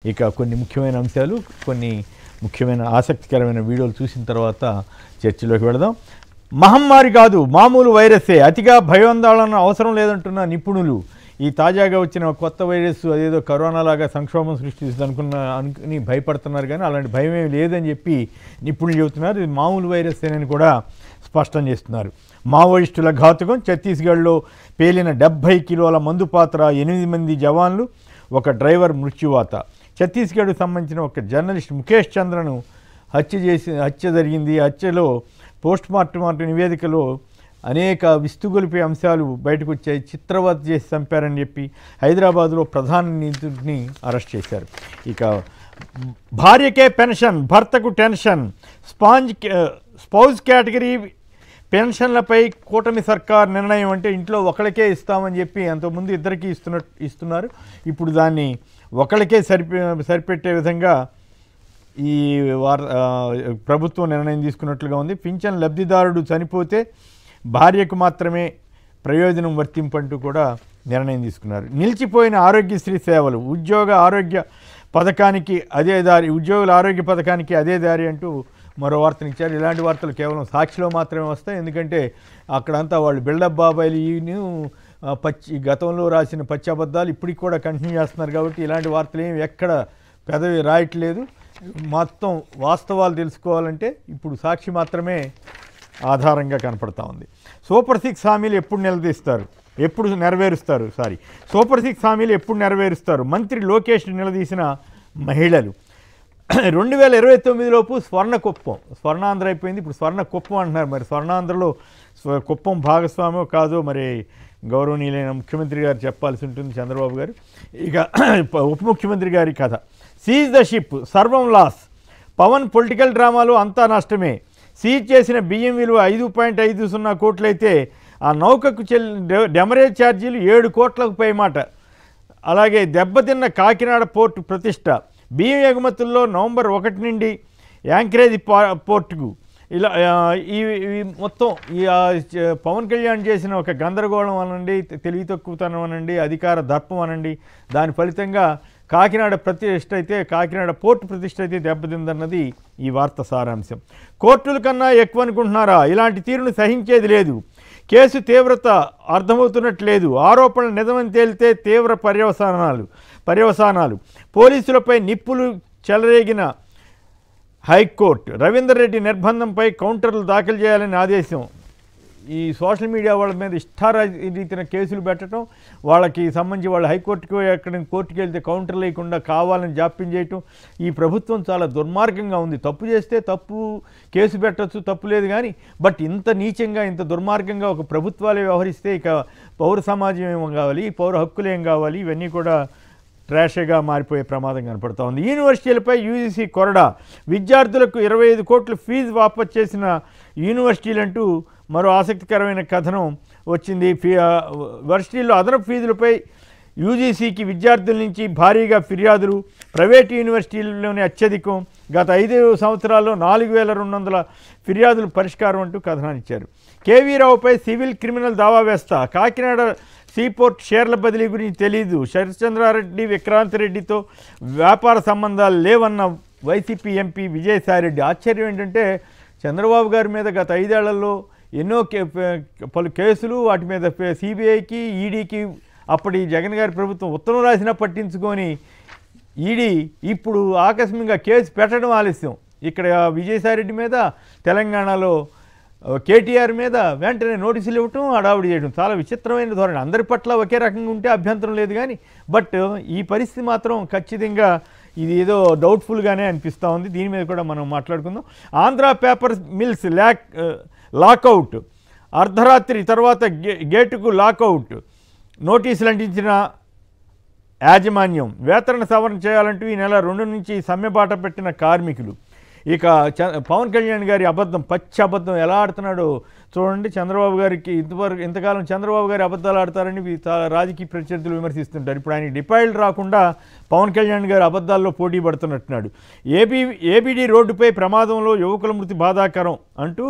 ఇక కొన్ని ముఖ్యమైన అంశాలు, కొన్ని ముఖ్యమైన ఆసక్తికరమైన వీడియోలు చూసిన తర్వాత చర్చలోకి వెళదాం. మహమ్మారి కాదు, మామూలు వైరస్సే, అతిగా భయాందోళన అవసరం లేదంటున్న నిపుణులు. ఈ తాజాగా వచ్చిన కొత్త వైరస్ అదేదో కరోనా లాగా సంక్షోభం సృష్టిస్తుంది అనుకుని భయపడుతున్నారు, కానీ అలాంటి భయం ఏమి లేదని చెప్పి నిపుణులు చెబుతున్నారు. ఇది మామూలు వైరస్సేనని కూడా స్పష్టం చేస్తున్నారు. మావోయిస్టుల ఘాతుకం, ఛత్తీస్గఢ్లో పేలిన 70 కిలోల మందు పాత్ర, 8 మంది జవాన్లు, ఒక డ్రైవర్ మృత్యువాత. ఛత్తీస్గఢ్కు సంబంధించిన ఒక జర్నలిస్ట్ ముఖేష్ చంద్రను హత్య జరిగింది. హత్యలో పోస్ట్ మార్టం నివేదికలో అనేక విస్తుగొలిపే అంశాలు బయటకు వచ్చాయి. చిత్రవధ చేసి చంపారని చెప్పి హైదరాబాద్లో ప్రధాన నిందితుడిని అరెస్ట్ చేశారు. ఇక భార్యకే పెన్షన్, భర్తకు టెన్షన్, స్పౌజ్ కేటగిరీ పెన్షన్లపై కూటమి సర్కార్ నిర్ణయం. అంటే ఇంట్లో ఒకరికే ఇస్తామని చెప్పి అంతకుముందు ఇద్దరికి ఇస్తున్నారు, ఇప్పుడు దాన్ని ఒకరికే సరిపెట్టే విధంగా ఈ ప్రభుత్వం నిర్ణయం తీసుకున్నట్లుగా ఉంది. పింఛన్ లబ్ధిదారుడు చనిపోతే భార్యకు మాత్రమే ప్రయోజనం వర్తింపంటూ కూడా నిర్ణయం తీసుకున్నారు. నిలిచిపోయిన ఆరోగ్యశ్రీ సేవలు, ఉద్యోగుల ఆరోగ్య పథకానికి అదే దారి అంటూ మరో వార్తనిచ్చారు. ఇలాంటి వార్తలు కేవలం సాక్షిలో మాత్రమే వస్తాయి, ఎందుకంటే అక్కడంతా వాళ్ళు బిల్డప్ బాబాయిలు గతంలో రాసిన పచ్చి అబద్ధాలు ఇప్పటికి కూడా కంటిన్యూ చేస్తున్నారు. కాబట్టి ఇలాంటి వార్తలు ఏమి ఎక్కడ పెదవి రాయట్లేదు. మొత్తం వాస్తవాలు తెలుసుకోవాలంటే ఇప్పుడు సాక్షి మాత్రమే ఆధారంగా కనపడతా ఉంది. సూపర్ 6 హామీలు ఎప్పుడు నెరవేరుస్తారు? సూపర్ 6 హామీలు ఎప్పుడు నెరవేరుస్తారు? మంత్రి లోకేష్ నిలదీసిన మహిళలు. 2029లోపు స్వర్ణాంధ్ర అయిపోయింది, ఇప్పుడు స్వర్ణ కుప్పం అంటున్నారు. మరి స్వర్ణాంధ్రలో కుప్పం భాగస్వామ్యం కాదో మరి గౌరవనీయులైన ముఖ్యమంత్రి గారు చెప్పాల్సి ఉంటుంది, చంద్రబాబు గారు. ఇక ఉప ముఖ్యమంత్రి గారి కథ. సీజ్ ద షిప్, సర్వం లాస్. పవన్ పొలిటికల్ డ్రామాలు అంతా నష్టమే. సీజ్ చేసిన బియ్యం విలువ 5.50 కోట్లయితే ఆ నౌకకు డెమరేజ్ ఛార్జీలు 7 కోట్లకు పైమాట. అలాగే దెబ్బతిన్న కాకినాడ పోర్టు ప్రతిష్ట. బియ్యం ఎగుమతుల్లో నవంబర్ 1 నుండి యాంకరేజ్ పోర్టుకు. ఇలా ఈ మొత్తం ఈ పవన్ కళ్యాణ్ చేసిన ఒక గందరగోళం అనండి, తెలివి తక్కువతనం అనండి, అధికార దర్పం అనండి, దాని ఫలితంగా కాకినాడ పోర్టు ప్రతిష్ట అయితే దెబ్బతిందన్నది ఈ వార్త సారాంశం. కోర్టుల కన్నా ఎక్కువ అనుకుంటున్నారా? ఇలాంటి తీరును సహించేది లేదు. కేసు తీవ్రత అర్థమవుతున్నట్లేదు. ఆరోపణలు నిజమని తేలితే తీవ్ర పర్యవసానాలు. పోలీసులపై నిప్పులు చెలరేగిన హైకోర్టు. రవీందర్ రెడ్డి నిర్బంధంపై కౌంటర్లు దాఖలు చేయాలని ఆదేశం. ఈ సోషల్ మీడియా వాళ్ళ మీద ఇష్టారీతిన కేసులు పెట్టడం, వాళ్ళకి సంబంధించి వాళ్ళు హైకోర్టుకు కోర్టుకు వెళ్తే కౌంటర్ లేకుండా కావాలని జాప్యం చేయటం. ఈ ప్రభుత్వం చాలా దుర్మార్గంగా ఉంది. తప్పు చేస్తే కేసు పెట్టచ్చు, తప్పు లేదు, కానీ బట్ ఇంత నీచంగా ఇంత దుర్మార్గంగా ఒక ప్రభుత్వాలే వ్యవహరిస్తే ఇక పౌర సమాజం ఏం కావాలి, పౌర హక్కులు ఏం కావాలి, ఇవన్నీ కూడా ట్రాషేగా మారిపోయే ప్రమాదం కనపడుతూ ఉంది. యూనివర్సిటీలపై యూజీసీ కొరడా. విద్యార్థులకు 25 కోట్ల ఫీజు వాపసు చేసిన యూనివర్సిటీలంటూ మరో ఆసక్తికరమైన కథనం వచ్చింది. వర్సిటీల్లో అదనపు ఫీజులపై యూజీసీకి విద్యార్థుల నుంచి భారీగా ఫిర్యాదులు. ప్రైవేటు యూనివర్సిటీల్లోనే అత్యధికం. గత 5 సంవత్సరాల్లో 4200 ఫిర్యాదులు పరిష్కారం అంటూ కథనాన్ని ఇచ్చారు. కేవీ రావుపై సివిల్ క్రిమినల్ దావా వేస్తా. కాకినాడ సీపోర్ట్ షేర్ల బదిలీ గురించి తెలీదు. శరత్చంద్రారెడ్డి, విక్రాంత్ రెడ్డితో వ్యాపార సంబంధాలు లేవన్న వైసీపీ ఎంపీ విజయసాయిరెడ్డి. ఆశ్చర్యం ఏంటంటే చంద్రబాబు గారి మీద గత 5 ఏళ్లలో ఎన్నో పలు కేసులు, వాటి మీద సిబిఐకి, ఈడీకి అప్పటి జగన్ గారి ప్రభుత్వం ఉత్తరం రాసినా పట్టించుకొని ఈడీ ఇప్పుడు ఆకస్మికంగా కేసు పెట్టడం ఆలస్యం. ఇక్కడ విజయసాయిరెడ్డి మీద, తెలంగాణలో కేటీఆర్ మీద వెంటనే నోటీసులు ఇవ్వటం, హడావుడి చేయడం చాలా విచిత్రమైన ధోరణి. అందరి పట్ల ఒకే రకంగా ఉంటే అభ్యంతరం లేదు, కానీ బట్ ఈ పరిస్థితి మాత్రం ఖచ్చితంగా ఇది ఏదో డౌట్ఫుల్గానే అనిపిస్తూ ఉంది. దీని మీద కూడా మనం మాట్లాడుకుందాం. Andhra paper mills lockout. అర్ధరాత్రి తర్వాత గేటుకు లాకౌట్. నోటీసులు అంటించిన యాజమాన్యం. వేతన సవరణ చేయాలంటూ ఈ నెల 2 నుంచి సమ్మెబాట పెట్టిన కార్మికులు. ఇక పవన్ కళ్యాణ్ గారి అబద్ధం, పచ్చి అబద్ధం ఎలా ఆడుతున్నాడో చూడండి. చంద్రబాబు గారికి ఇంతకాలం చంద్రబాబు గారి అబద్ధాలు ఆడతారని రాజకీయ ప్రత్యర్థులు విమర్శిస్తుంటారు. ఇప్పుడు ఆయన డిపాయిల్ రాకుండా పవన్ కళ్యాణ్ గారు అబద్ధాల్లో పోటీ పడుతున్నట్టున్నాడు. ఏబీడీ రోడ్డుపై ప్రమాదంలో యువకుల మృతి బాధాకరం అంటూ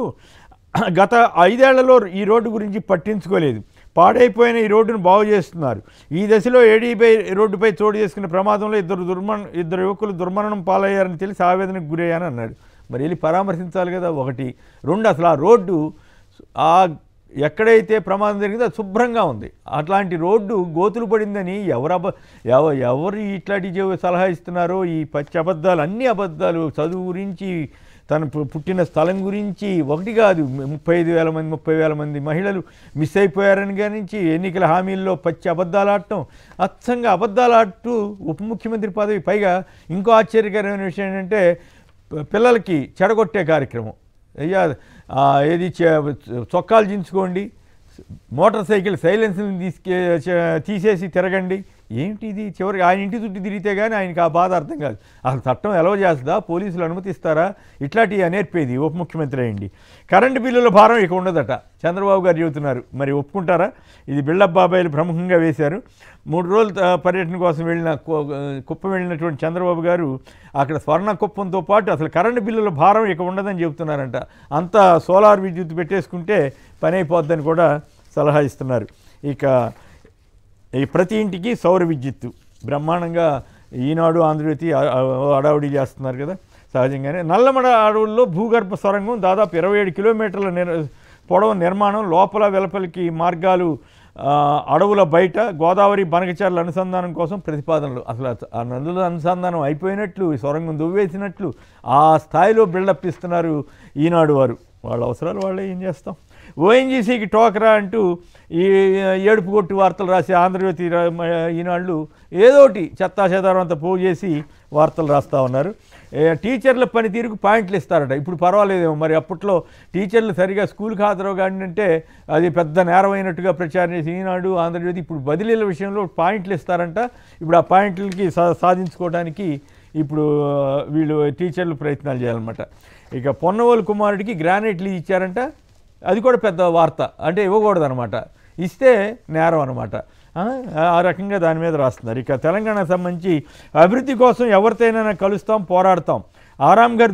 గత 5 ఏళ్లలో ఈ రోడ్డు గురించి పట్టించుకోలేదు. పాడైపోయిన ఈ రోడ్డును బాగు చేస్తున్నారు. ఈ దశలో ఏడీపై రోడ్డుపై చోటు చేసుకున్న ప్రమాదంలో ఇద్దరు యువకులు దుర్మరణం పాలయ్యారని తెలిసి ఆవేదనకు గురయ్యానని అన్నాడు. మరి వెళ్ళి పరామర్శించాలి కదా. 1, 2 అసలు ఆ రోడ్డు ఎక్కడైతే ప్రమాదం జరిగిందో అది శుభ్రంగా ఉంది. అట్లాంటి రోడ్డు గోతులు పడిందని ఎవరు ఇట్లాంటి సలహా ఇస్తున్నారో, ఈ పచ్చి అబద్ధాలు, అన్ని అబద్ధాలు, చదువు గురించి, తన పుట్టిన స్థలం గురించి, ఒకటి కాదు 35,000 మంది 30,000 మంది మహిళలు మిస్ అయిపోయారని గురించి, ఎన్నికల హామీల్లో పచ్చి అబద్ధాలు ఆడటం, అచ్చంగా అబద్ధాలు ఆడుతూ ఉప ముఖ్యమంత్రి పదవి. పైగా ఇంకో ఆశ్చర్యకరమైన విషయం ఏంటంటే పిల్లలకి చెడగొట్టే కార్యక్రమం. అయ్యా ఏది చొక్కాలు చించుకోండి, మోటార్ సైకిల్ సైలెన్స్ని తీసేసి తిరగండి. ఏంటి ఇది? చివరికి ఆయన ఇంటి చుట్టూ తిరిగితే కానీ ఆయనకి ఆ బాధ అర్థం కాదు. అసలు చట్టం ఎలా చేస్తుందా, పోలీసులు అనుమతిస్తారా? ఇట్లాంటివి నేర్పేది ఉప ముఖ్యమంత్రి అయ్యండి. కరెంటు బిల్లుల భారం ఇక ఉండదట చంద్రబాబు గారు చెబుతున్నారు. మరి ఒప్పుకుంటారా? ఇది బిళ్ళప్ బాబాయిలు ప్రముఖంగా వేశారు. 3 రోజుల పర్యటన కోసం కుప్పం వెళ్ళినటువంటి చంద్రబాబు గారు అక్కడ స్వర్ణ కుప్పంతో పాటు అసలు కరెంటు బిల్లుల భారం ఇక ఉండదని చెబుతున్నారంట. అంతా సోలార్ విద్యుత్ పెట్టేసుకుంటే పని అయిపోద్దని కూడా సలహా ఇస్తున్నారు. ఇక ఈ ప్రతి ఇంటికి సౌర విద్యుత్తు బ్రహ్మాండంగా ఈనాడు ఆంధ్రజ్యోతి అడావుడి చేస్తున్నారు కదా. సహజంగానే నల్లమడ అడవుల్లో భూగర్భ సొరంగం దాదాపు 27 కిలోమీటర్ల పొడవు నిర్మాణం, లోపల వెలుపలికి మార్గాలు, అడవుల బయట గోదావరి బనకచర్ల అనుసంధానం కోసం ప్రతిపాదనలు. అసలు ఆ నదుల అనుసంధానం అయిపోయినట్లు, సొరంగం దువ్వేసినట్లు ఆ స్థాయిలో బిల్డప్ ఇస్తున్నారు ఈనాడు వారు. వాళ్ళ అవసరాలు వాళ్ళే, ఏం చేస్తాం. ఓఎన్జీసీకి టోకరా అంటూ ఈ ఏడుపు కొట్టు వార్తలు రాసే ఆంధ్రజ్యోతి ఈనాళ్ళు ఏదోటి చెత్తా చెదారం అంతా పోగు చేసి వార్తలు రాస్తూ ఉన్నారు. టీచర్ల పనితీరుకు పాయింట్లు ఇస్తారట. ఇప్పుడు పర్వాలేదేమో, మరి అప్పట్లో టీచర్లు సరిగా స్కూల్కి హాజరవు అంటే అది పెద్ద నేరమైనట్టుగా ప్రచారం చేసి ఈనాడు ఆంధ్రజ్యోతి ఇప్పుడు బదిలీల విషయంలో పాయింట్లు ఇస్తారంట. ఇప్పుడు ఆ పాయింట్లకి సాధించుకోవడానికి ఇప్పుడు వీళ్ళు టీచర్లు ప్రయత్నాలు చేయాలన్నమాట. ఇక పొన్నవోలు కుమారుడికి గ్రానైట్లు ఇచ్చారంట. అది కూడా పెద్ద వార్త. అంటే ఇవ్వకూడదనమాట, ఇస్తే నేరం అనమాట. ఆ రకంగా దాని మీద రాస్తున్నారు. ఇక తెలంగాణకు సంబంధించి అభివృద్ధి కోసం ఎవరితోనైనా కలుస్తాం, పోరాడతాం. ఆరాంఘర్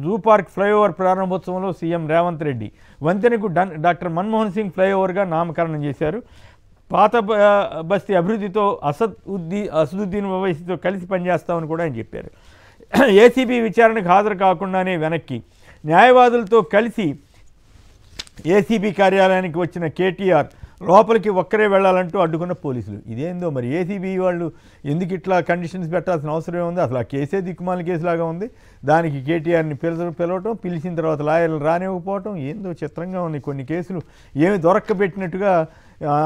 జూ పార్క్ ఫ్లైఓవర్ ప్రారంభోత్సవంలో సీఎం రేవంత్ రెడ్డి. వంతెనకు డాక్టర్ మన్మోహన్ సింగ్ ఫ్లైఓవర్గా నామకరణం చేశారు. పాత బస్తీ అభివృద్ధితో అసదుద్దీన్ ఓవైసీతో కలిసి పనిచేస్తామని కూడా ఆయన చెప్పారు. ఏసీబీ విచారణకు హాజరు కాకుండానే వెనక్కి, న్యాయవాదులతో కలిసి ఏసీబీ కార్యాలయానికి వచ్చిన కేటీఆర్ లోపలికి ఒక్కరే వెళ్ళాలంటూ అడ్డుకున్న పోలీసులు. ఇదేందో మరి ఏసీబీ వాళ్ళు ఎందుకు ఇట్లా కండిషన్స్ పెట్టాల్సిన అవసరం ఏముంది? అసలు ఆ కేసే దిక్కుమాల కేసులాగా ఉంది. దానికి కేటీఆర్ని పిలవటం, పిలిచిన తర్వాత లాయర్లు రానివ్వకపోవటం, ఏందో చిత్రంగా ఉంది. కొన్ని కేసులు ఏమి దొరక్కబెట్టినట్టుగా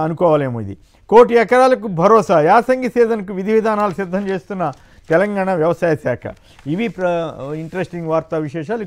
అనుకోవాలేమో. ఇది 1 కోటి ఎకరాలకు భరోసా, యాసంగి సీజన్కు విధి విధానాలు సిద్ధం చేస్తున్న తెలంగాణ వ్యవసాయ శాఖ. ఇవి ఇంట్రెస్టింగ్ వార్తా విశేషాలు.